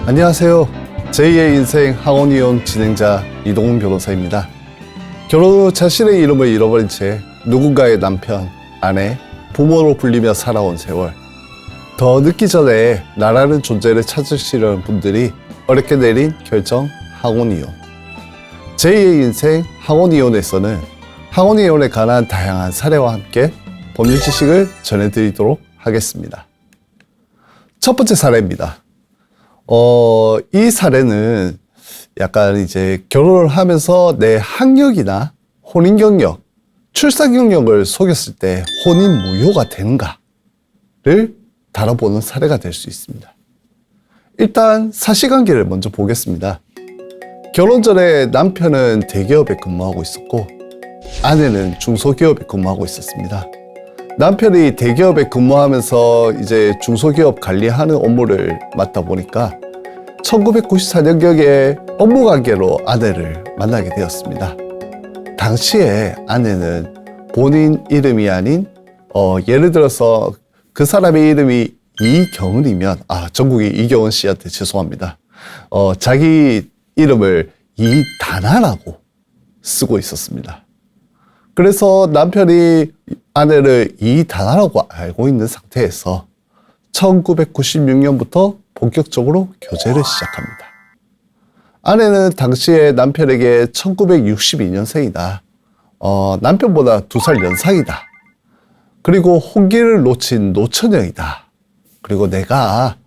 안녕하세요. 제2의 인생 학원이용 진행자 이동훈 변호사입니다. 결혼 후 자신의 이름을 잃어버린 채 누군가의 남편, 아내, 부모로 불리며 살아온 세월. 더 늦기 전에 나라는 존재를 찾으시려는 분들이 어렵게 내린 결정 학원이용. 제2의 인생 학원이용에서는 학원이용에 관한 다양한 사례와 함께 법률 지식을 전해드리도록 하겠습니다. 첫 번째 사례입니다. 이 사례는 약간 이제 결혼을 하면서 내 학력이나 혼인 경력, 출산 경력을 속였을 때 혼인 무효가 되는가를 다뤄보는 사례가 될 수 있습니다. 일단 사실관계를 먼저 보겠습니다. 결혼 전에 남편은 대기업에 근무하고 있었고 아내는 중소기업에 근무하고 있었습니다. 남편이 대기업에 근무하면서 이제 중소기업 관리하는 업무를 맡다 보니까 1994년경에 업무관계로 아내를 만나게 되었습니다. 당시에 아내는 본인 이름이 아닌 예를 들어서 그 사람의 이름이 이경은이면 전국의 이경은 씨한테 죄송합니다. 자기 이름을 이다나라고 쓰고 있었습니다. 그래서 남편이 아내를 이다나라고 알고 있는 상태에서 1996년부터 본격적으로 교제를 시작합니다. 아내는 당시에 남편에게 1962년생이다. 남편보다 2살 연상이다. 그리고 혼기를 놓친 노처녀이다. 그리고 내가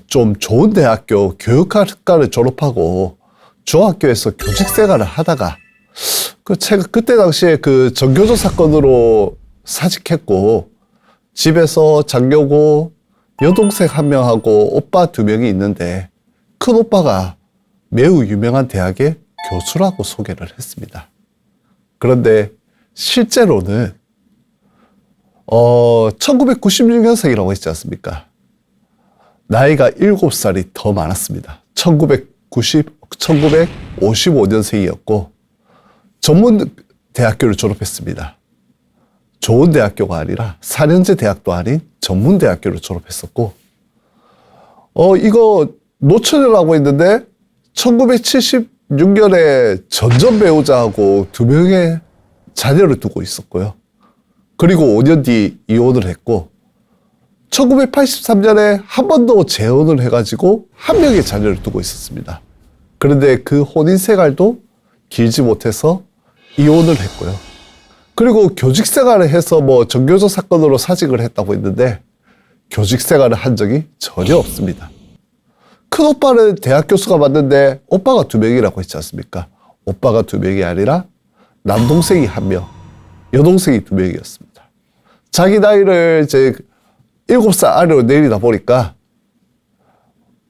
좀 좋은 대학교 교육학과를 졸업하고 중학교에서 교직 생활을 하다가 그때 당시에 그 전교조 사건으로 사직했고 집에서 장녀고 여동생 1명하고 오빠 2명이 있는데 큰 오빠가 매우 유명한 대학의 교수라고 소개를 했습니다. 그런데 실제로는 1996년생이라고 했지 않습니까? 나이가 7살이 더 많았습니다. 1955년생이었고 전문 대학교를 졸업했습니다. 좋은 대학교가 아니라 4년제 대학도 아닌 전문 대학교를 졸업했었고 이거 노처녀라고 했는데 1976년에 전전 배우자하고 2명의 자녀를 두고 있었고요. 그리고 5년 뒤 이혼을 했고 1983년에 한 번 더 재혼을 해가지고 1명의 자녀를 두고 있었습니다. 그런데 그 혼인 생활도 길지 못해서 이혼을 했고요. 그리고 교직 생활을 해서 전교조 사건으로 사직을 했다고 했는데 교직 생활을 한 적이 전혀 없습니다. 큰 오빠는 대학 교수가 맞는데 오빠가 2명이라고 했지 않습니까? 오빠가 2명이 아니라 남동생이 1명, 여동생이 2명이었습니다. 자기 나이를 이제 7살 아래로 내리다 보니까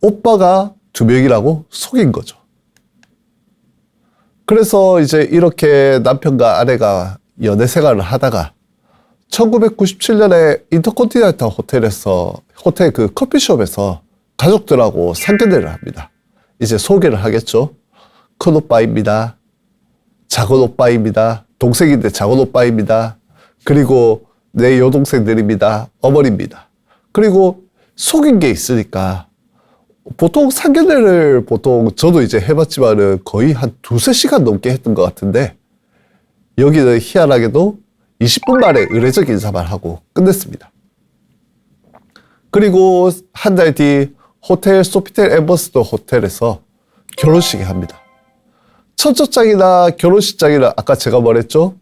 오빠가 2명이라고 속인 거죠. 그래서 이제 이렇게 남편과 아내가 연애 생활을 하다가 1997년에 인터컨티넨탈 호텔 그 커피숍에서 가족들하고 상견례를 합니다. 이제 소개를 하겠죠. 큰 오빠입니다. 작은 오빠입니다. 동생인데 작은 오빠입니다. 그리고 내 여동생들입니다. 어머니입니다. 그리고 속인 게 있으니까 보통 상견례를 저도 이제 해봤지만은 거의 한 2-3시간 넘게 했던 것 같은데 여기는 희한하게도 20분 만에 의례적 인사만 하고 끝냈습니다. 그리고 한 달 뒤 호텔 소피텔 엠버스더 호텔에서 결혼식을 합니다. 청첩장이나 결혼식장이나 아까 제가 말했죠?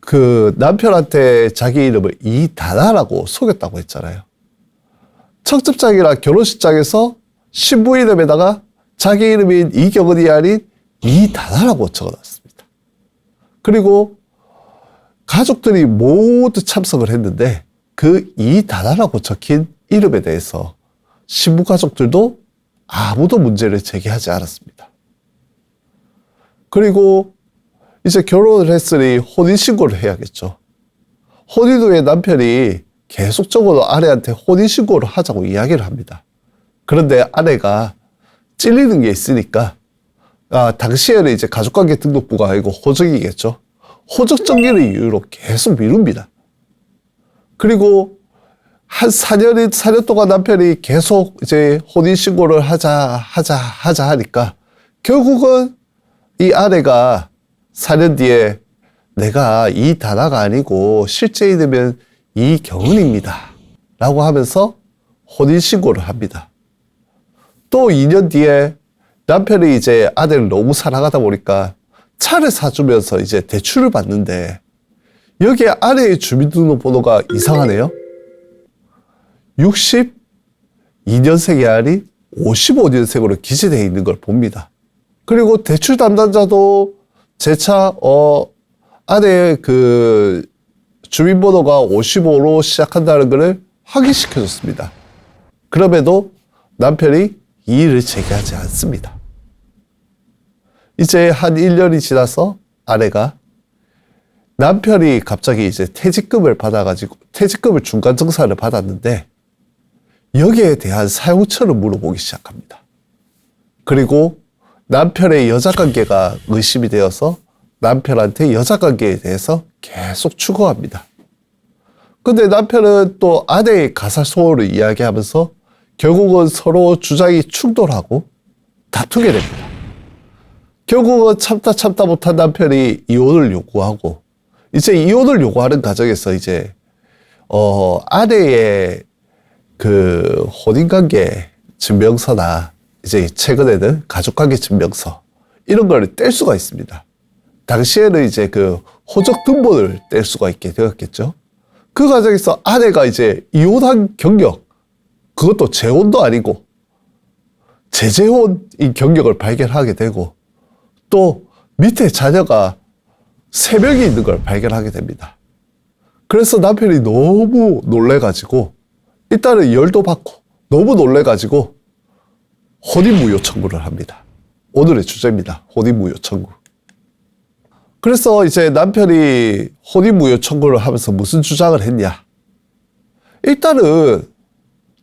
그 남편한테 자기 이름을 이다나라고 속였다고 했잖아요. 청첩장이나 결혼식장에서 신부 이름에다가 자기 이름인 이경은이 아닌 이다나라고 적어놨습니다. 그리고 가족들이 모두 참석을 했는데 그 이다나라고 적힌 이름에 대해서 신부 가족들도 아무도 문제를 제기하지 않았습니다. 그리고 이제 결혼을 했으니 혼인신고를 해야겠죠. 혼인 후에 남편이 계속적으로 아내한테 혼인신고를 하자고 이야기를 합니다. 그런데 아내가 찔리는 게 있으니까 당시에는 이제 가족관계 등록부가 아니고 호적이겠죠. 호적 정리를 이유로 계속 미룹니다. 그리고 한 4년 동안 남편이 계속 이제 혼인신고를 하자 하니까 결국은 이 아내가 4년 뒤에 내가 이다나가 아니고 실제 이름은 이경은입니다 라고 하면서 혼인신고를 합니다. 또 2년 뒤에 남편이 이제 아내를 너무 사랑하다 보니까 차를 사주면서 이제 대출을 받는데 여기에 아내의 주민등록번호가 이상하네요. 62년생이 아닌 55년생으로 기재되어 있는 걸 봅니다. 그리고 대출 담당자도 제 차, 아내의 그 주민번호가 55로 시작한다는 것을 확인시켜줬습니다. 그럼에도 남편이 이의를 제기하지 않습니다. 이제 한 1년이 지나서 아내가 남편이 갑자기 이제 퇴직금을 받아가지고 퇴직금을 중간정산을 받았는데 여기에 대한 사용처를 물어보기 시작합니다. 그리고 남편의 여자관계가 의심이 되어서 남편한테 여자관계에 대해서 계속 추궁합니다. 근데 남편은 또 아내의 가사소홀을 이야기하면서 결국은 서로 주장이 충돌하고 다투게 됩니다. 결국은 참다 못한 남편이 이혼을 요구하고 이제 이혼을 요구하는 과정에서 이제 아내의 그 혼인관계 증명서나 이제 최근에는 가족관계 증명서 이런 걸 뗄 수가 있습니다. 당시에는 이제 그 호적 등본을 뗄 수가 있게 되었겠죠. 그 과정에서 아내가 이제 이혼한 경력, 그것도 재혼도 아니고 재재혼인 경력을 발견하게 되고 또 밑에 자녀가 3명이 있는 걸 발견하게 됩니다. 그래서 남편이 너무 놀래가지고 일단은 열도 받고 너무 놀래가지고 혼인무효 청구를 합니다. 오늘의 주제입니다. 혼인무효 청구. 그래서 이제 남편이 혼인무효 청구를 하면서 무슨 주장을 했냐. 일단은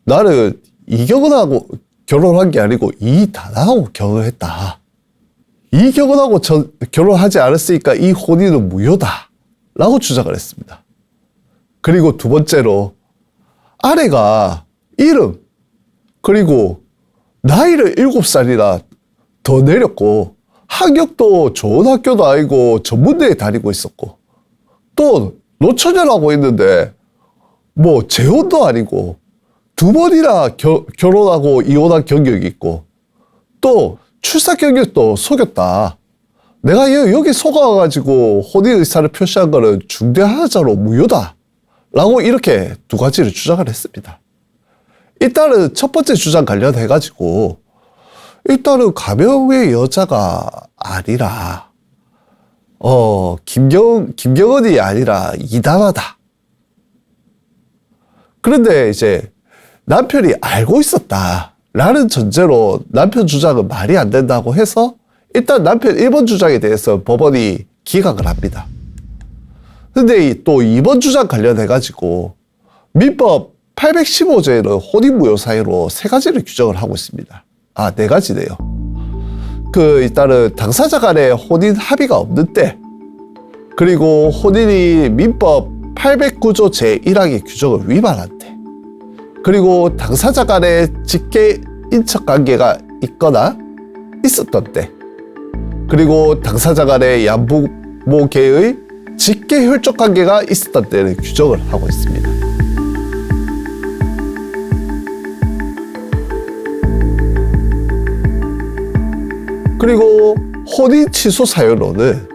나는 이경은하고 결혼한 게 아니고 이다나하고 결혼했다. 이경은하고 결혼하지 않았으니까 이 혼인은 무효다. 라고 주장을 했습니다. 그리고 두 번째로 아내가 이름 그리고 나이를 7살이나 더 내렸고 학력도 좋은 학교도 아니고 전문대에 다니고 있었고 또 노처녀라고 했는데 뭐 재혼도 아니고 2번이나 결혼하고 이혼한 경력이 있고 또 출산 경력도 속였다. 내가 여기 속아가지고 혼인 의사를 표시한 거는 중대하자로 무효다. 라고 이렇게 두 가지를 주장을 했습니다. 일단은 첫 번째 주장 관련해가지고 일단은 가명의 여자가 아니라 김경은이 아니라 이다나다. 그런데 이제 남편이 알고 있었다라는 전제로 남편 주장은 말이 안 된다고 해서 일단 남편 1번 주장에 대해서 법원이 기각을 합니다. 근데 또 2번 주장 관련해가지고 민법 815조에는 혼인무효 사유로 3가지를 규정을 하고 있습니다. 4가지네요. 일단은 당사자 간의 혼인 합의가 없는 때, 그리고 혼인이 민법 809조 제1항의 규정을 위반한 때, 그리고 당사자 간의 직계 인척 관계가 있거나 있었던 때, 그리고 당사자 간의 양부모계의 직계 혈족 관계가 있었던 때를 규정을 하고 있습니다. 그리고 혼인 취소 사유로는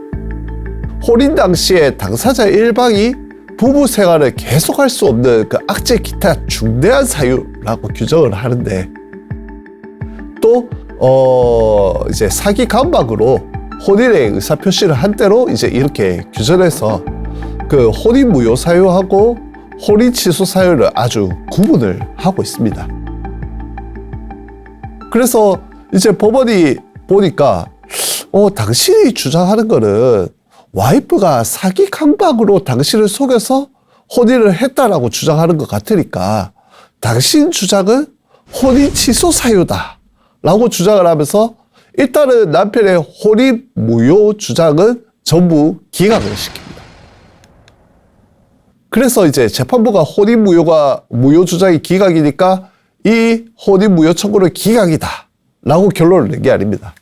혼인 당시에 당사자 일방이 부부 생활을 계속할 수 없는 그 악재 기타 중대한 사유라고 규정을 하는데 또 이제 사기 강박으로 혼인의 의사표시를 한 대로 이제 이렇게 규정해서 그 혼인 무효 사유하고 혼인 취소 사유를 아주 구분을 하고 있습니다. 그래서 이제 법원이 보니까 당신이 주장하는 거는 와이프가 사기 강박으로 당신을 속여서 혼인을 했다라고 주장하는 것 같으니까 당신 주장은 혼인 취소 사유다 라고 주장을 하면서 일단은 남편의 혼인 무효 주장은 전부 기각을 시킵니다. 그래서 이제 재판부가 무효 주장이 기각이니까 이 혼인무효 청구를 기각이다 라고 결론을 낸 게 아닙니다.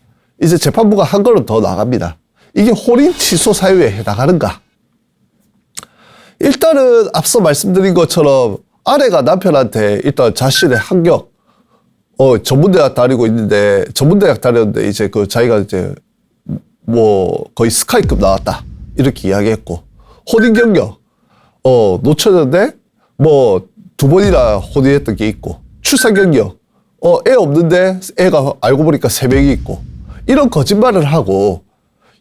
이제 재판부가 한 걸음 더 나갑니다. 이게 혼인 취소 사유에 해당하는가? 일단은 앞서 말씀드린 것처럼 아내가 남편한테 일단 자신의 학력, 전문대학 다녔는데 이제 그 자기가 이제 뭐 거의 스카이급 나왔다 이렇게 이야기했고, 혼인 경력 놓쳤는데 뭐 2번이나 혼인했던 게 있고, 출산 경력 애 없는데 애가 알고 보니까 3명이 있고, 이런 거짓말을 하고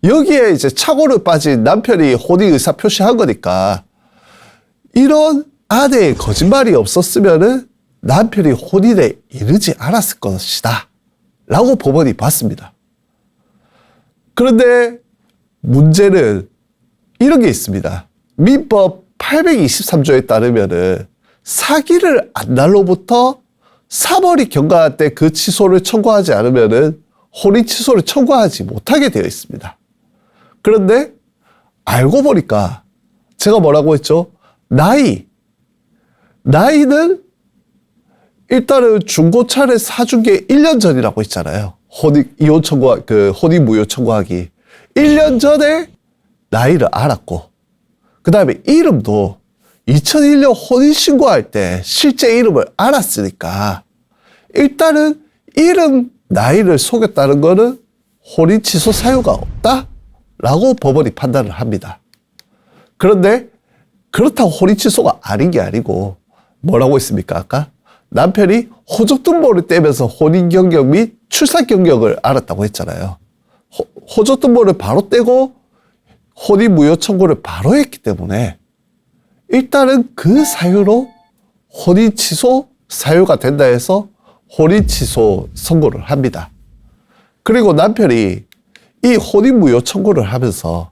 여기에 이제 착오를 빠진 남편이 혼인 의사 표시한 거니까, 이런 아내의 거짓말이 없었으면은 남편이 혼인에 이르지 않았을 것이다 라고 법원이 봤습니다. 그런데 문제는 이런 게 있습니다. 민법 823조에 따르면은 사기를 안 날로부터 3월이 경과할 때 그 취소를 청구하지 않으면은 혼인 취소를 청구하지 못하게 되어 있습니다. 그런데 알고 보니까 제가 뭐라고 했죠? 나이는 일단은 중고차를 사준 게 1년 전이라고 했잖아요. 혼인 무효 청구하기 1년 전에 나이를 알았고, 그 다음에 이름도 2001년 혼인신고할 때 실제 이름을 알았으니까 일단은 나이를 속였다는 거는 혼인 취소 사유가 없다라고 법원이 판단을 합니다. 그런데 그렇다고 혼인 취소가 아닌 게 아니고 뭐라고 했습니까? 아까 남편이 호적등본을 떼면서 혼인 경력 및 출산 경력을 알았다고 했잖아요. 호적등본을 바로 떼고 혼인 무효 청구를 바로 했기 때문에 일단은 그 사유로 혼인 취소 사유가 된다 해서 혼인 취소 선고를 합니다. 그리고 남편이 이 혼인 무효 청구를 하면서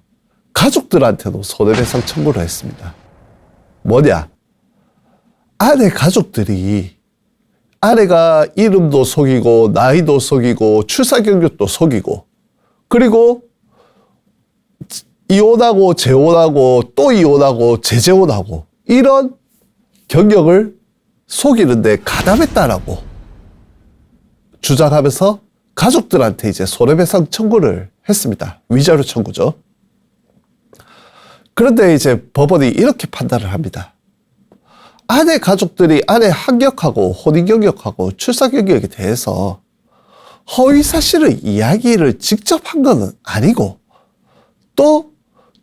가족들한테도 손해배상 청구를 했습니다. 뭐냐? 아내 가족들이 아내가 이름도 속이고 나이도 속이고 출산 경력도 속이고, 그리고 이혼하고 재혼하고 또 이혼하고 재재혼하고 이런 경력을 속이는데 가담했다라고 주장하면서 가족들한테 이제 손해배상 청구를 했습니다. 위자료 청구죠. 그런데 이제 법원이 이렇게 판단을 합니다. 아내 가족들이 아내 학력하고 혼인 경력하고 출산 경력에 대해서 허위 사실을 이야기를 직접 한 건 아니고, 또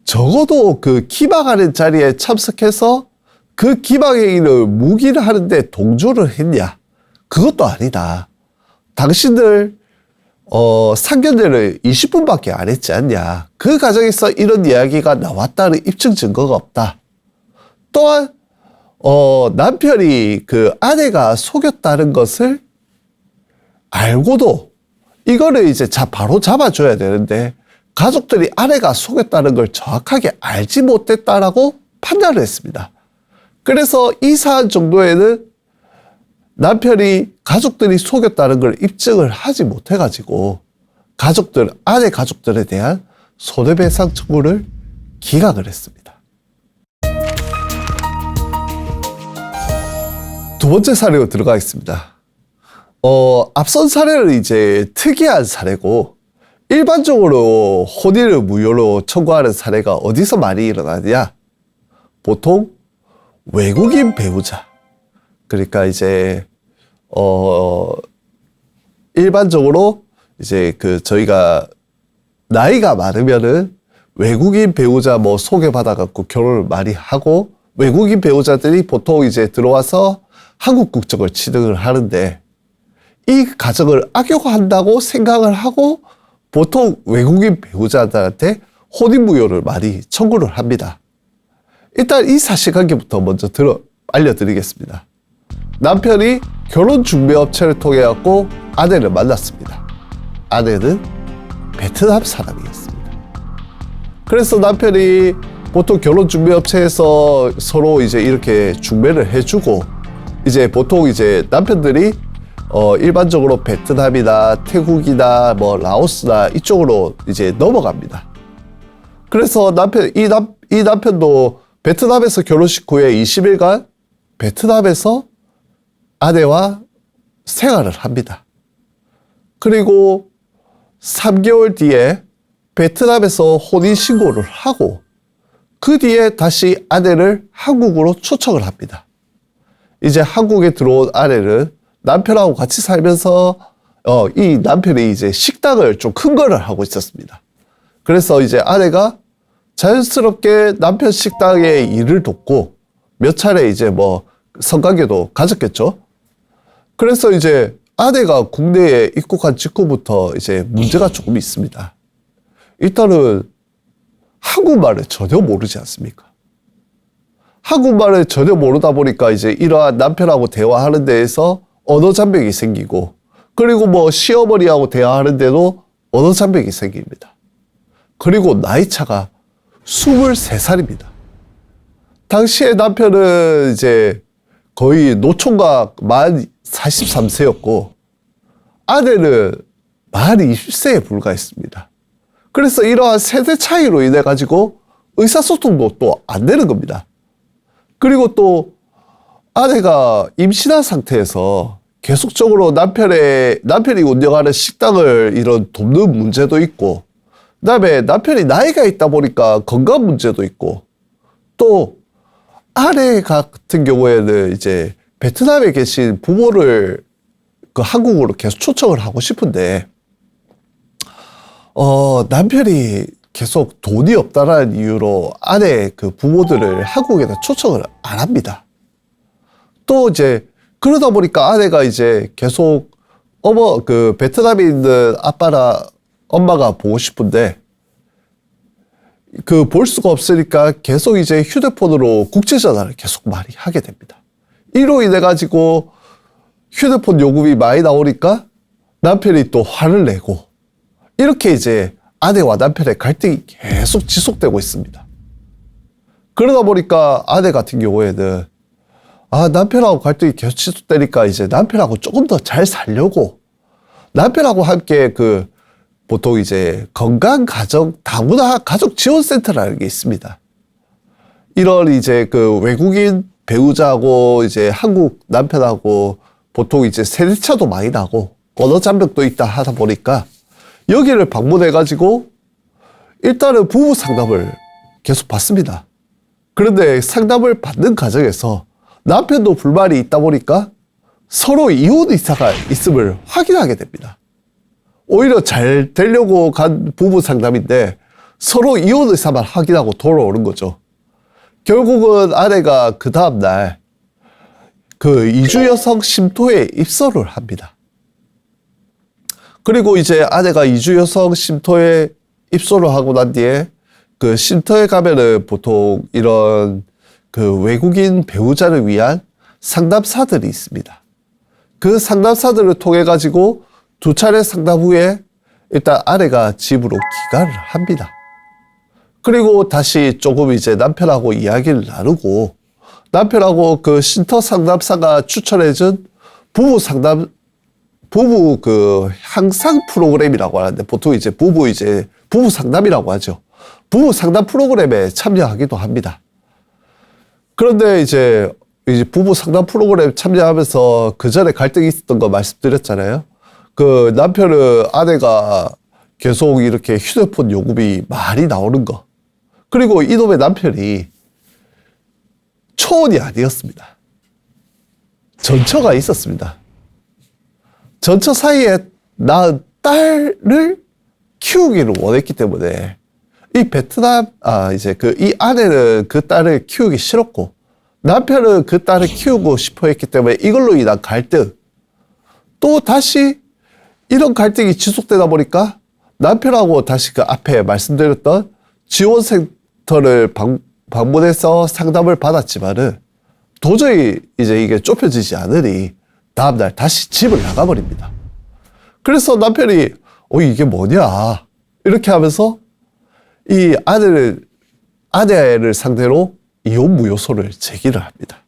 적어도 그 기망하는 자리에 참석해서 그 기망행위를 무기를 하는데 동조를 했냐? 그것도 아니다. 당신들 상견례를 20분밖에 안 했지 않냐? 그 과정에서 이런 이야기가 나왔다는 입증 증거가 없다. 또한 남편이 그 아내가 속였다는 것을 알고도 이거를 이제 바로 잡아줘야 되는데 가족들이 아내가 속였다는 걸 정확하게 알지 못했다라고 판단을 했습니다. 그래서 이 사안 정도에는 남편이 가족들이 속였다는 걸 입증을 하지 못해가지고 아내 가족들에 대한 손해배상 청구를 기각을 했습니다. 두 번째 사례로 들어가겠습니다. 앞선 사례는 이제 특이한 사례고, 일반적으로 혼인을 무효로 청구하는 사례가 어디서 많이 일어나냐? 보통 외국인 배우자. 그러니까 이제 일반적으로 이제 저희가 나이가 많으면은 외국인 배우자 뭐 소개받아갖고 결혼을 많이 하고, 외국인 배우자들이 보통 이제 들어와서 한국 국적을 취득을 하는데, 이 가정을 악용한다고 생각을 하고 보통 외국인 배우자들한테 혼인무효를 많이 청구를 합니다. 일단 이 사실관계부터 먼저 알려드리겠습니다. 남편이 결혼준비업체를 통해 갖고 아내를 만났습니다. 아내는 베트남 사람이었습니다. 그래서 남편이 보통 결혼준비업체에서 서로 이제 이렇게 중매를 해주고, 이제 보통 이제 남편들이 일반적으로 베트남이나 태국이나 뭐 라오스나 이쪽으로 이제 넘어갑니다. 그래서 이 남편도 베트남에서 결혼식 후에 20일간 베트남에서 아내와 생활을 합니다. 그리고 3개월 뒤에 베트남에서 혼인신고를 하고 그 뒤에 다시 아내를 한국으로 초청을 합니다. 이제 한국에 들어온 아내는 남편하고 같이 살면서 이 남편이 이제 식당을 좀 큰 거를 하고 있었습니다. 그래서 이제 아내가 자연스럽게 남편 식당의 일을 돕고 몇 차례 이제 뭐 성관계도 가졌겠죠. 그래서 이제 아내가 국내에 입국한 직후부터 이제 문제가 조금 있습니다. 일단은 한국말을 전혀 모르지 않습니까? 한국말을 전혀 모르다 보니까 이제 이러한 남편하고 대화하는 데에서 언어 장벽이 생기고 그리고 뭐 시어머니하고 대화하는데도 언어 장벽이 생깁니다. 그리고 나이 차가 23살입니다. 당시에 남편은 이제 거의 노총각 만 43세였고 아내는 만 20세에 불과했습니다. 그래서 이러한 세대 차이로 인해 가지고 의사소통도 또 안 되는 겁니다. 그리고 또 아내가 임신한 상태에서 계속적으로 남편이 운영하는 식당을 이런 돕는 문제도 있고, 그다음에 남편이 나이가 있다 보니까 건강 문제도 있고, 또 아내 같은 경우에는 이제 베트남에 계신 부모를 그 한국으로 계속 초청을 하고 싶은데, 남편이 계속 돈이 없다라는 이유로 아내 그 부모들을 한국에다 초청을 안 합니다. 또 이제 그러다 보니까 아내가 이제 계속 그 베트남에 있는 아빠나 엄마가 보고 싶은데 그 볼 수가 없으니까 계속 이제 휴대폰으로 국제전화를 계속 많이 하게 됩니다. 이로 인해 가지고 휴대폰 요금이 많이 나오니까 남편이 또 화를 내고 이렇게 이제 아내와 남편의 갈등이 계속 지속되고 있습니다. 그러다 보니까 아내 같은 경우에는 남편하고 갈등이 계속 지속되니까 이제 남편하고 조금 더 잘 살려고 남편하고 함께 그 보통 이제 다문화 가족 지원센터라는 게 있습니다. 이런 이제 그 외국인 배우자하고 이제 한국 남편하고 보통 이제 세대차도 많이 나고 언어 장벽도 있다 하다 보니까 여기를 방문해가지고 일단은 부부 상담을 계속 받습니다. 그런데 상담을 받는 과정에서 남편도 불만이 있다 보니까 서로 이혼 의사가 있음을 확인하게 됩니다. 오히려 잘 되려고 간 부부 상담인데 서로 이혼 의사만 확인하고 돌아오는 거죠. 결국은 아내가 그 다음날 그 이주 여성 쉼터에 입소를 합니다. 그리고 이제 아내가 이주 여성 쉼터에 입소를 하고 난 뒤에 그 쉼터에 가면은 보통 이런 그 외국인 배우자를 위한 상담사들이 있습니다. 그 상담사들을 통해 가지고 2차례 상담 후에 일단 아내가 집으로 귀가를 합니다. 그리고 다시 조금 이제 남편하고 이야기를 나누고 남편하고 그 쉼터 상담사가 추천해준 부부 그 향상 프로그램이라고 하는데 보통 이제 부부 상담이라고 하죠. 부부 상담 프로그램에 참여하기도 합니다. 그런데 이제 부부 상담 프로그램 참여하면서 그 전에 갈등이 있었던 거 말씀드렸잖아요. 그 남편은 아내가 계속 이렇게 휴대폰 요금이 많이 나오는 거. 그리고 이놈의 남편이 초혼이 아니었습니다. 전처가 있었습니다. 전처 사이에 낳은 딸을 키우기를 원했기 때문에 이 아내는 그 딸을 키우기 싫었고 남편은 그 딸을 키우고 싶어 했기 때문에 이걸로 인한 갈등, 또 다시 이런 갈등이 지속되다 보니까 남편하고 다시 그 앞에 말씀드렸던 지원센터를 방문해서 상담을 받았지만은 도저히 이제 이게 좁혀지지 않으니 다음날 다시 집을 나가버립니다. 그래서 남편이 이게 뭐냐 이렇게 하면서 이 아내를 상대로 이혼 무효소를 제기를 합니다.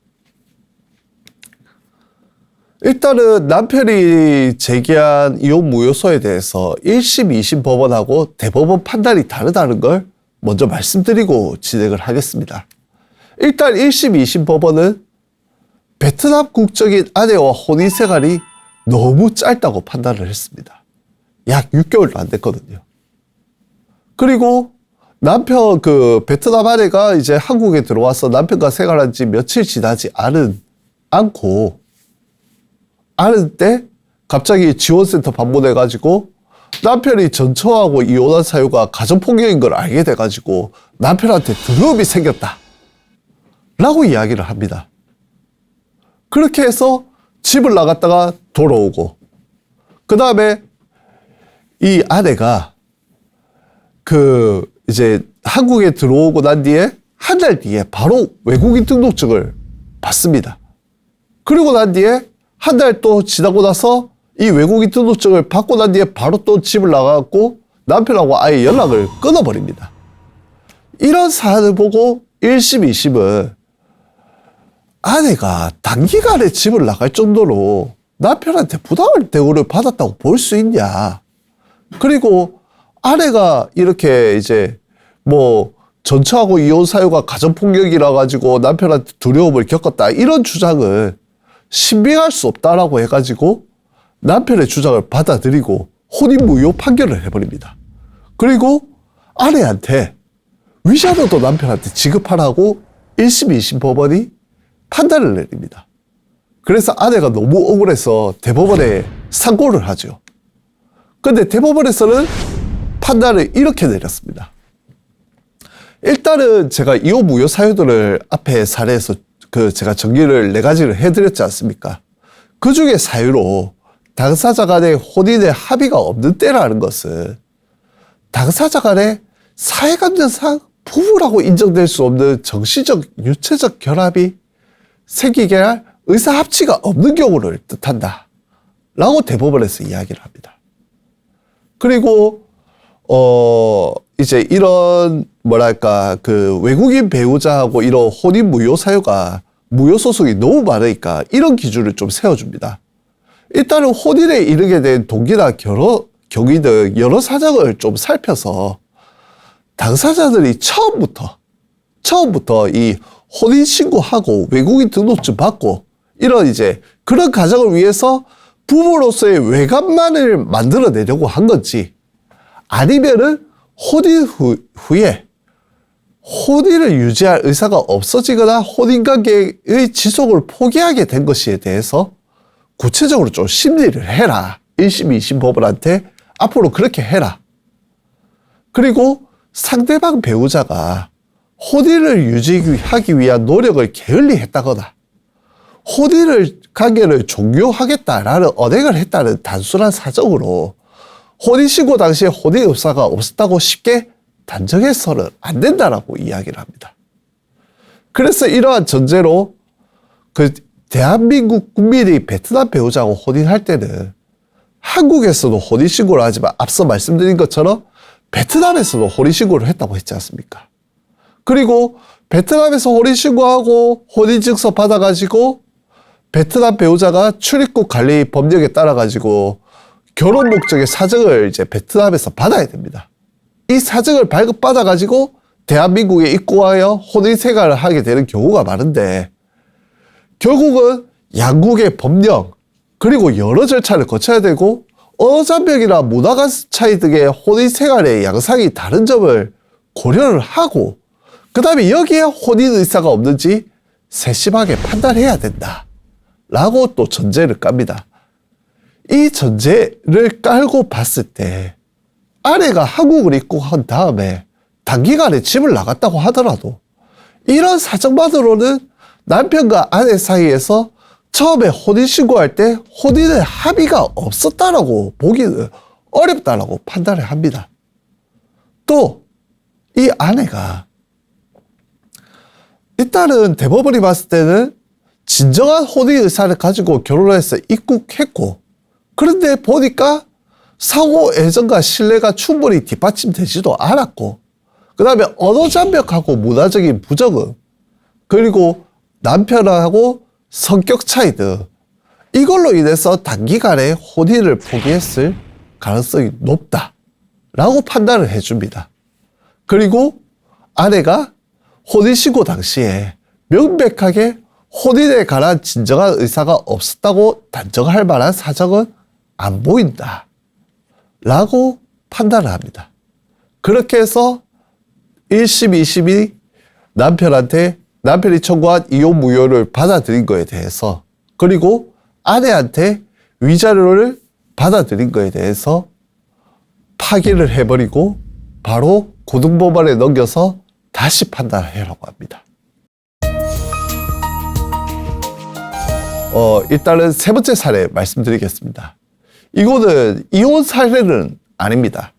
일단은 남편이 제기한 이혼 무효소에 대해서 1심, 2심 법원하고 대법원 판단이 다르다는 걸 먼저 말씀드리고 진행을 하겠습니다. 일단 1심, 2심 법원은 베트남 국적인 아내와 혼인 생활이 너무 짧다고 판단을 했습니다. 약 6개월도 안 됐거든요. 그리고 남편, 베트남 아내가 이제 한국에 들어와서 남편과 생활한 지 며칠 지나지 않고, 때 갑자기 지원센터 방문해가지고 남편이 전처하고 이혼한 사유가 가정폭력인 걸 알게 돼가지고 남편한테 두려움이 생겼다. 라고 이야기를 합니다. 그렇게 해서 집을 나갔다가 돌아오고, 그 다음에 이 아내가 이제 한국에 들어오고 난 뒤에 한 달 뒤에 바로 외국인 등록증을 받습니다. 그리고 난 뒤에 한 달 또 지나고 나서 이 외국인 등록증을 받고 난 뒤에 바로 또 집을 나가고 남편하고 아예 연락을 끊어버립니다. 이런 사안을 보고 1심, 2심은 아내가 단기간에 집을 나갈 정도로 남편한테 부당한 대우를 받았다고 볼 수 있냐. 그리고 아내가 이렇게 이제 전처하고 이혼 사유가 가정폭력이라 가지고 남편한테 두려움을 겪었다. 이런 주장을 신빙할 수 없다라고 해가지고 남편의 주장을 받아들이고 혼인 무효 판결을 해버립니다. 그리고 아내한테 위자료도 남편한테 지급하라고 1심, 2심 법원이 판단을 내립니다. 그래서 아내가 너무 억울해서 대법원에 상고를 하죠. 근데 대법원에서는 판단을 이렇게 내렸습니다. 일단은 제가 이혼 무효 사유들을 앞에 사례에서 제가 정리를 4가지를 해드렸지 않습니까? 그 중에 사유로 당사자 간의 혼인의 합의가 없는 때라는 것은 당사자 간의 사회감정상 부부라고 인정될 수 없는 정신적, 유체적 결합이 생기게 할 의사합치가 없는 경우를 뜻한다. 라고 대법원에서 이야기를 합니다. 그리고, 이제 이런, 외국인 배우자하고 이런 혼인 무효 사유가 무효 소송이 너무 많으니까 이런 기준을 좀 세워줍니다. 일단은 혼인에 이르게 된 동기나 경위 등 여러 사정을 좀 살펴서 당사자들이 처음부터 이 혼인 신고하고 외국인 등록증 받고 이런 이제 그런 가정을 위해서 부부로서의 외관만을 만들어내려고 한 건지 아니면은 혼인 후에 혼인을 유지할 의사가 없어지거나 혼인관계의 지속을 포기하게 된 것에 대해서 구체적으로 좀 심리를 해라. 1심, 2심 법원한테 앞으로 그렇게 해라. 그리고 상대방 배우자가 혼인을 유지하기 위한 노력을 게을리 했다거나 관계를 종료하겠다라는 언행을 했다는 단순한 사정으로 혼인신고 당시에 혼인 의사가 없었다고 쉽게 단정해서는 안 된다라고 이야기를 합니다. 그래서 이러한 전제로 대한민국 국민이 베트남 배우자하고 혼인할 때는 한국에서도 혼인신고를 하지만 앞서 말씀드린 것처럼 베트남에서도 혼인신고를 했다고 했지 않습니까? 그리고 베트남에서 혼인신고하고 혼인증서 받아가지고 베트남 배우자가 출입국 관리 법령에 따라가지고 결혼 목적의 사정을 이제 베트남에서 받아야 됩니다. 이 사정을 발급받아가지고 대한민국에 입국하여 혼인 생활을 하게 되는 경우가 많은데 결국은 양국의 법령 그리고 여러 절차를 거쳐야 되고 언어장벽이나 문화관 차이 등의 혼인 생활의 양상이 다른 점을 고려를 하고 그 다음에 여기에 혼인 의사가 없는지 세심하게 판단해야 된다 라고 또 전제를 깝니다. 이 전제를 깔고 봤을 때 아내가 한국을 입국한 다음에 단기간에 집을 나갔다고 하더라도 이런 사정만으로는 남편과 아내 사이에서 처음에 혼인신고할 때 혼인의 합의가 없었다라고 보기는 어렵다라고 판단을 합니다. 또 이 아내가 일단은 대법원이 봤을 때는 진정한 혼인 의사를 가지고 결혼을 해서 입국했고 그런데 보니까 상호 애정과 신뢰가 충분히 뒷받침되지도 않았고 그 다음에 언어장벽하고 문화적인 부적응 그리고 남편하고 성격 차이 등 이걸로 인해서 단기간에 혼인을 포기했을 가능성이 높다라고 판단을 해줍니다. 그리고 아내가 혼인신고 당시에 명백하게 혼인에 관한 진정한 의사가 없었다고 단정할 만한 사정은 안 보인다 라고 판단을 합니다. 그렇게 해서 1심, 2심이 남편이 청구한 이혼 무효를 받아들인 거에 대해서, 그리고 아내한테 위자료를 받아들인 거에 대해서 파기를 해버리고 바로 고등법원에 넘겨서 다시 판단하라고 합니다. 일단은 세 번째 사례 말씀드리겠습니다. 이거는 이혼 사례는 아닙니다.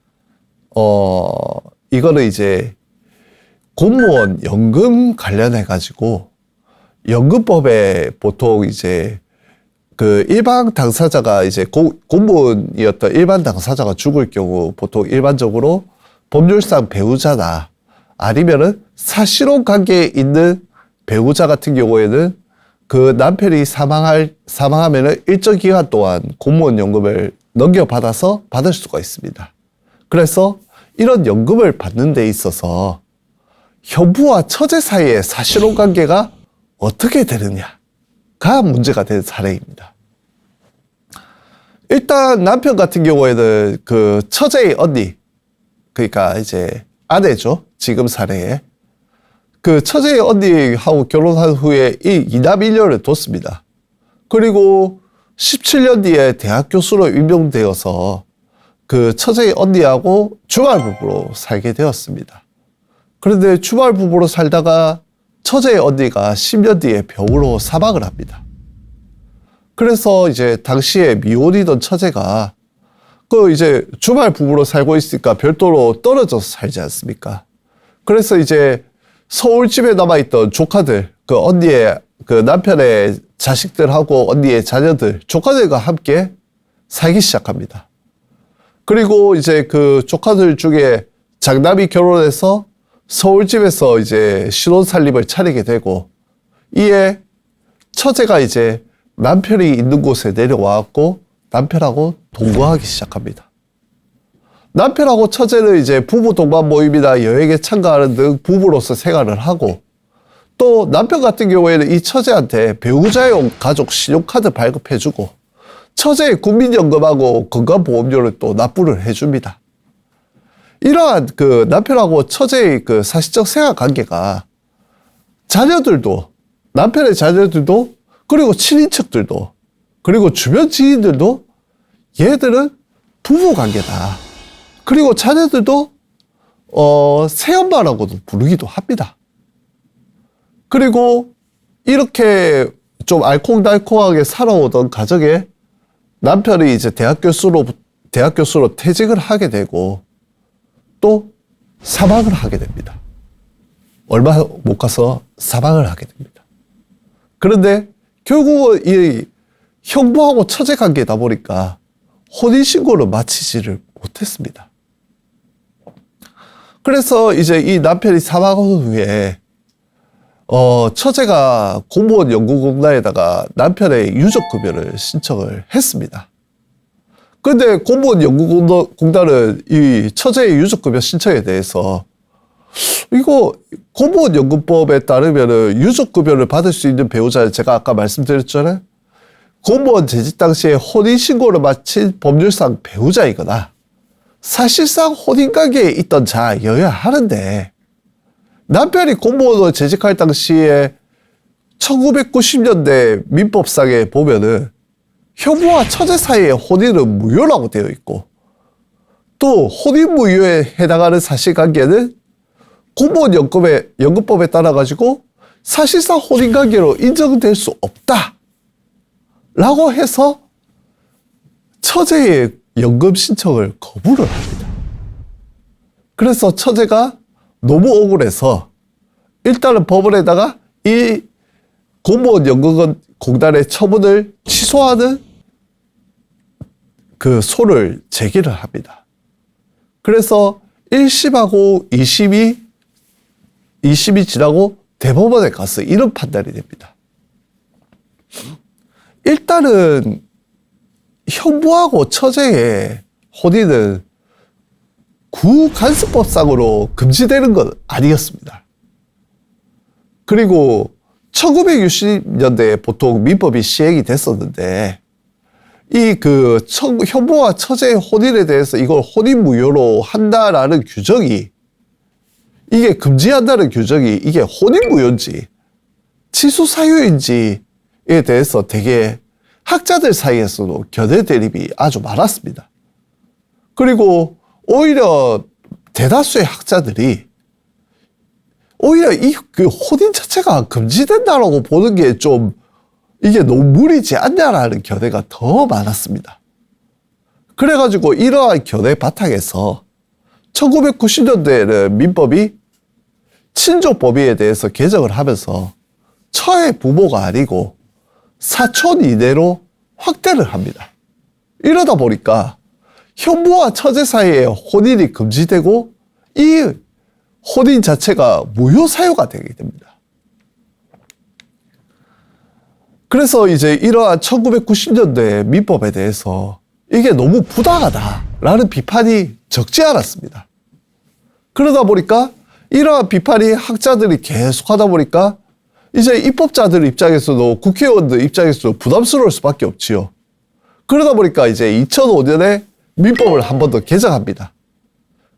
이거는 이제 공무원 연금 관련해가지고 연금법에 보통 이제 그 일반 당사자가 이제 공무원이었던 일반 당사자가 죽을 경우 보통 일반적으로 법률상 배우자나 아니면은 사실혼 관계에 있는 배우자 같은 경우에는 그 남편이 사망하면은 일정 기간 동안 공무원 연금을 넘겨받아서 받을 수가 있습니다. 그래서 이런 연금을 받는 데 있어서 형부와 처제 사이의 사실혼 관계가 어떻게 되느냐가 문제가 된 사례입니다. 일단 남편 같은 경우에는 그 처제의 언니, 그러니까 이제 아내죠. 지금 사례에. 그 처제의 언니하고 결혼한 후에 이 이남 1년을 뒀습니다. 그리고 17년 뒤에 대학 교수로 임명되어서 그 처제의 언니하고 주말 부부로 살게 되었습니다. 그런데 주말 부부로 살다가 처제의 언니가 10년 뒤에 병으로 사망을 합니다. 그래서 이제 당시에 미혼이던 처제가 그 이제 주말 부부로 살고 있으니까 별도로 떨어져서 살지 않습니까? 그래서 이제 서울집에 남아있던 조카들, 그 언니의 그 남편의 자식들하고 언니의 자녀들, 조카들과 함께 살기 시작합니다. 그리고 이제 그 조카들 중에 장남이 결혼해서 서울집에서 이제 신혼살림을 차리게 되고, 이에 처제가 이제 남편이 있는 곳에 내려와갖고 남편하고 동거하기 시작합니다. 남편하고 처제는 이제 부부 동반 모임이나 여행에 참가하는 등 부부로서 생활을 하고, 또 남편 같은 경우에는 이 처제한테 배우자용 가족 신용카드 발급해주고 처제의 국민연금하고 건강보험료를 또 납부를 해줍니다. 이러한 그 남편하고 처제의 그 사실적 생활 관계가 자녀들도, 남편의 자녀들도, 그리고 친인척들도, 그리고 주변 지인들도 얘들은 부부 관계다. 그리고 자녀들도 새엄마라고도 부르기도 합니다. 그리고 이렇게 좀 알콩달콩하게 살아오던 가정에 남편이 이제 대학 교수로 퇴직을 하게 되고 또 사망을 하게 됩니다. 얼마 못 가서 사망을 하게 됩니다. 그런데 결국은 이 형부하고 처제 관계다 보니까 혼인신고를 마치지를 못했습니다. 그래서 이제 이 남편이 사망한 후에 처제가 공무원 연구공단에다가 남편의 유족급여를 신청을 했습니다. 그런데 공무원 연구공단은 이 처제의 유족급여 신청에 대해서 이거 공무원 연금법에 따르면은 유족급여를 받을 수 있는 배우자는 제가 아까 말씀드렸잖아요. 공무원 재직 당시에 혼인신고를 마친 법률상 배우자이거나 사실상 혼인관계에 있던 자여야 하는데, 남편이 공무원으로 재직할 당시에 1990년대 민법상에 보면은 형부와 처제 사이의 혼인은 무효라고 되어 있고, 또 혼인 무효에 해당하는 사실관계는 공무원 연금법에 따라 가지고 사실상 혼인관계로 인정될 수 없다 라고 해서 처제의 연금 신청을 거부를 합니다. 그래서 처제가 너무 억울해서 일단은 법원에다가 이 공무원 연금공단의 처분을 취소하는 그 소를 제기를 합니다. 그래서 1심하고 2심이 지나고 대법원에 가서 이런 판단이 됩니다. 일단은 형부하고 처제의 혼인은 구간수법상으로 금지되는 건 아니었습니다. 그리고 1960년대에 보통 민법이 시행이 됐었는데 이 그 현모와 처제의 혼인에 대해서 이걸 혼인무효로 한다라는 규정이 이게 금지한다는 규정이 이게 혼인무효인지 취소 사유인지에 대해서 되게 학자들 사이에서도 견해 대립이 아주 많았습니다. 그리고 오히려 대다수의 학자들이 오히려 이 그 혼인 자체가 금지된다라고 보는 게 좀 이게 너무 무리지 않냐라는 견해가 더 많았습니다. 그래가지고 이러한 견해 바탕에서 1990년대에는 민법이 친족 범위에 대해서 개정을 하면서 처의 부모가 아니고 사촌 이내로 확대를 합니다. 이러다 보니까 현모와 처제 사이에 혼인이 금지되고 이 혼인 자체가 무효 사유가 되게 됩니다. 그래서 이제 이러한 1990년대 민법에 대해서 이게 너무 부당하다라는 비판이 적지 않았습니다. 그러다 보니까 이러한 비판이 학자들이 계속 하다 보니까 이제 입법자들 입장에서도 국회의원들 입장에서도 부담스러울 수밖에 없지요. 그러다 보니까 이제 2005년에 민법을 한 번 더 개정합니다.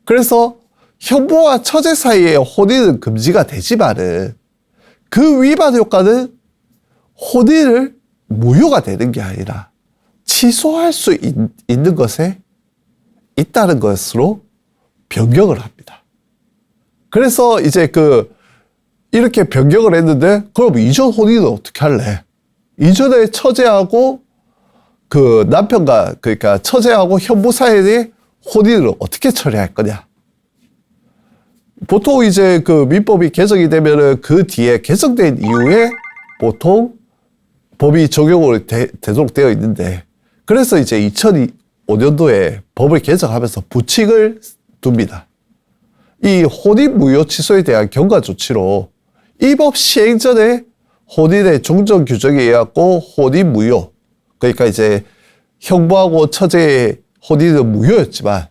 그래서 현모와 처제 사이의 혼인은 금지가 되지만은 그 위반 효과는 혼인을 무효가 되는 게 아니라 취소할 수 있는 것에 있다는 것으로 변경을 합니다. 그래서 이제 이렇게 변경을 했는데 그럼 이전 혼인은 어떻게 할래? 이전에 처제하고 그 남편과 그러니까 처제하고 현모 사이의 혼인을 어떻게 처리할 거냐? 보통 이제 그 민법이 개정이 되면은 그 뒤에 개정된 이후에 보통 법이 적용을 되도록 되어 있는데 그래서 이제 2005년도에 법을 개정하면서 부칙을 둡니다. 이 혼인 무효 취소에 대한 경과 조치로 이 법 시행 전에 혼인의 종전 규정에 의하고 혼인 무효 그러니까 이제 형부하고 처제의 혼인은 무효였지만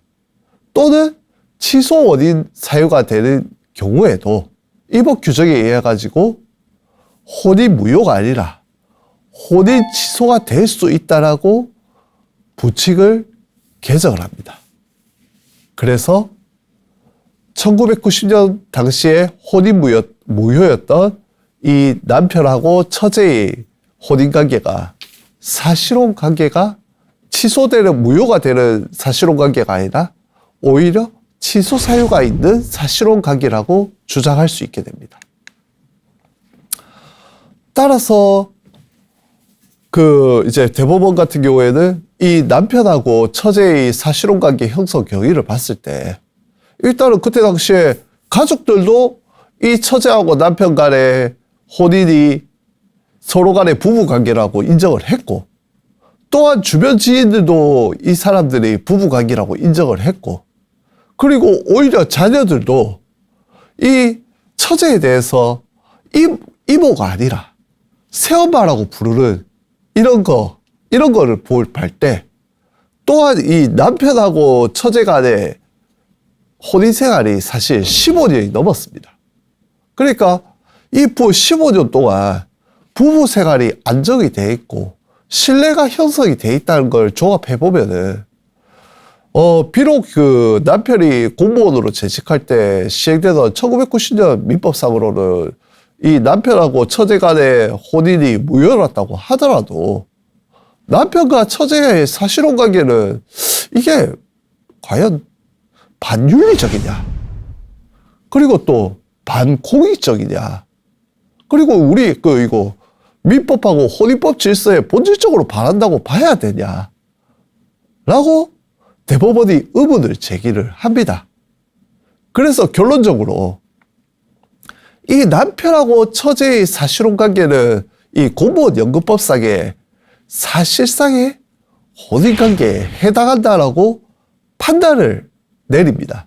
또는 취소 원인 사유가 되는 경우에도 이 법 규정에 의해 가지고 혼인 무효가 아니라 혼인 취소가 될 수 있다라고 부칙을 개정을 합니다. 그래서 1990년 당시에 혼인 무효였던 이 남편하고 처제의 혼인 관계가 사실혼 관계가 취소되는 무효가 되는 사실혼 관계가 아니라 오히려 취소 사유가 있는 사실혼 관계라고 주장할 수 있게 됩니다. 따라서 이제 대법원 같은 경우에는 이 남편하고 처제의 사실혼 관계 형성 경위를 봤을 때 일단은 그때 당시에 가족들도 이 처제하고 남편 간의 혼인이 서로 간의 부부 관계라고 인정을 했고 또한 주변 지인들도 이 사람들이 부부 관계라고 인정을 했고 그리고 오히려 자녀들도 이 처제에 대해서 이모가 아니라 새엄마라고 부르는 이런 거를 볼 때 또한 이 남편하고 처제 간의 혼인 생활이 사실 15년이 넘었습니다. 그러니까 이 15년 동안 부부 생활이 안정이 돼 있고 신뢰가 형성이 돼 있다는 걸 종합해 보면은 비록 그 남편이 공무원으로 재직할 때 시행되던 1990년 민법상으로는 이 남편하고 처제 간의 혼인이 무효였다고 하더라도 남편과 처제의 사실혼 관계는 이게 과연 반윤리적이냐? 그리고 또 반공익적이냐? 그리고 우리 이거 민법하고 혼인법 질서에 본질적으로 반한다고 봐야 되냐? 라고 대법원이 의문을 제기를 합니다. 그래서 결론적으로 이 남편하고 처제의 사실혼 관계는 이 공무원 연금법상의 사실상의 혼인 관계에 해당한다라고 판단을 내립니다.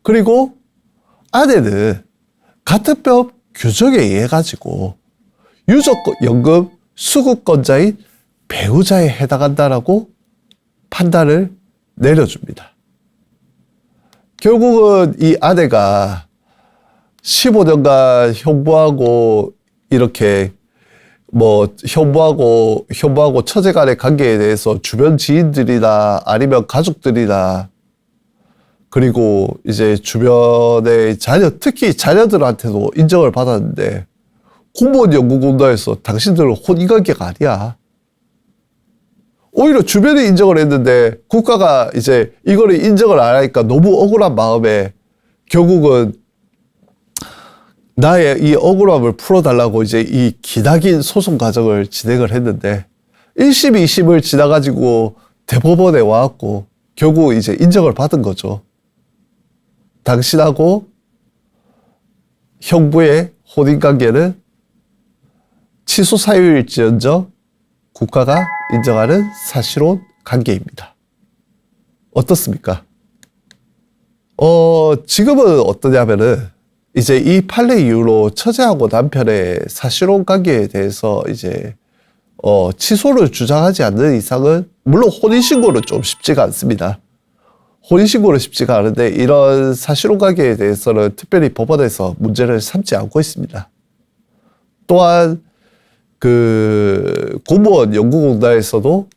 그리고 아내는 같은 법 규정에 의해 가지고 유족연금 수급권자인 배우자에 해당한다라고 판단을 내려줍니다. 결국은 이 아내가 15년간 형부하고 이렇게 뭐 현부하고 처제 간의 관계에 대해서 주변 지인들이나 아니면 가족들이나 그리고 이제 주변의 특히 자녀들한테도 인정을 받았는데 공무원 연구공단에서 당신들은 혼인관계가 아니야. 오히려 주변이 인정을 했는데 국가가 이제 이거를 인정을 안 하니까 너무 억울한 마음에 결국은 나의 이 억울함을 풀어달라고 이제 이 기나긴 소송 과정을 진행을 했는데 1심, 2심을 지나가지고 대법원에 와갖고 결국 이제 인정을 받은 거죠. 당신하고 형부의 혼인관계는 취소 사유일지언정 국가가 인정하는 사실혼 관계입니다. 어떻습니까? 지금은 어떠냐면은 이제 이 판례 이후로 처제하고 남편의 사실혼 관계에 대해서 이제 취소를 주장하지 않는 이상은 물론 혼인신고는 좀 쉽지가 않습니다. 혼인신고는 쉽지가 않은데 이런 사실혼 관계에 대해서는 특별히 법원에서 문제를 삼지 않고 있습니다. 또한 그 공무원 연구공단에서도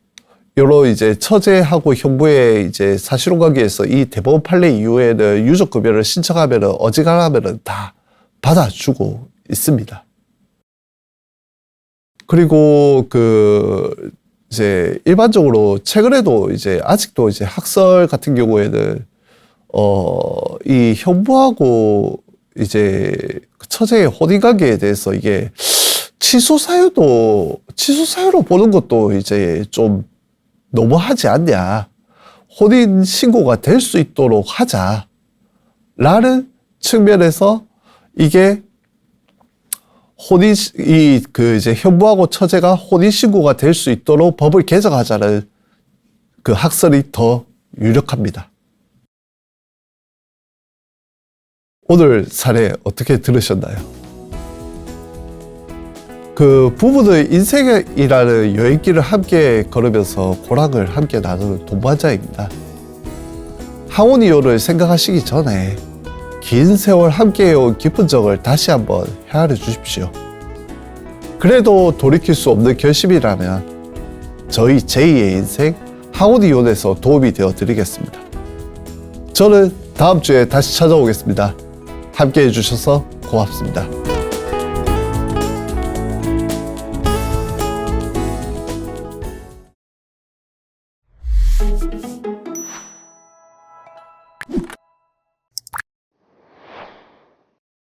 여러 이제 처제하고 형부의 이제 사실혼 관계에서 이 대법원 판례 이후에는 유족급여를 신청하면은 어지간하면은 다 받아주고 있습니다. 그리고 그 이제 일반적으로 최근에도 이제 아직도 이제 학설 같은 경우에는 이 형부하고 이제 처제의 혼인 관계에 대해서 이게 취소 사유로 보는 것도 이제 좀 너무하지 않냐. 혼인 신고가 될 수 있도록 하자라는 측면에서 이게 이제 형부하고 처제가 혼인 신고가 될 수 있도록 법을 개정하자는 그 학설이 더 유력합니다. 오늘 사례 어떻게 들으셨나요? 그 부부의 인생이라는 여행길을 함께 걸으면서 고락을 함께 나누는 동반자입니다. 항혼이혼을 생각하시기 전에 긴 세월 함께해온 깊은 정을 다시 한번 헤아려 주십시오. 그래도 돌이킬 수 없는 결심이라면 저희 제2의 인생 항혼이혼에서 도움이 되어 드리겠습니다. 저는 다음 주에 다시 찾아오겠습니다. 함께 해주셔서 고맙습니다.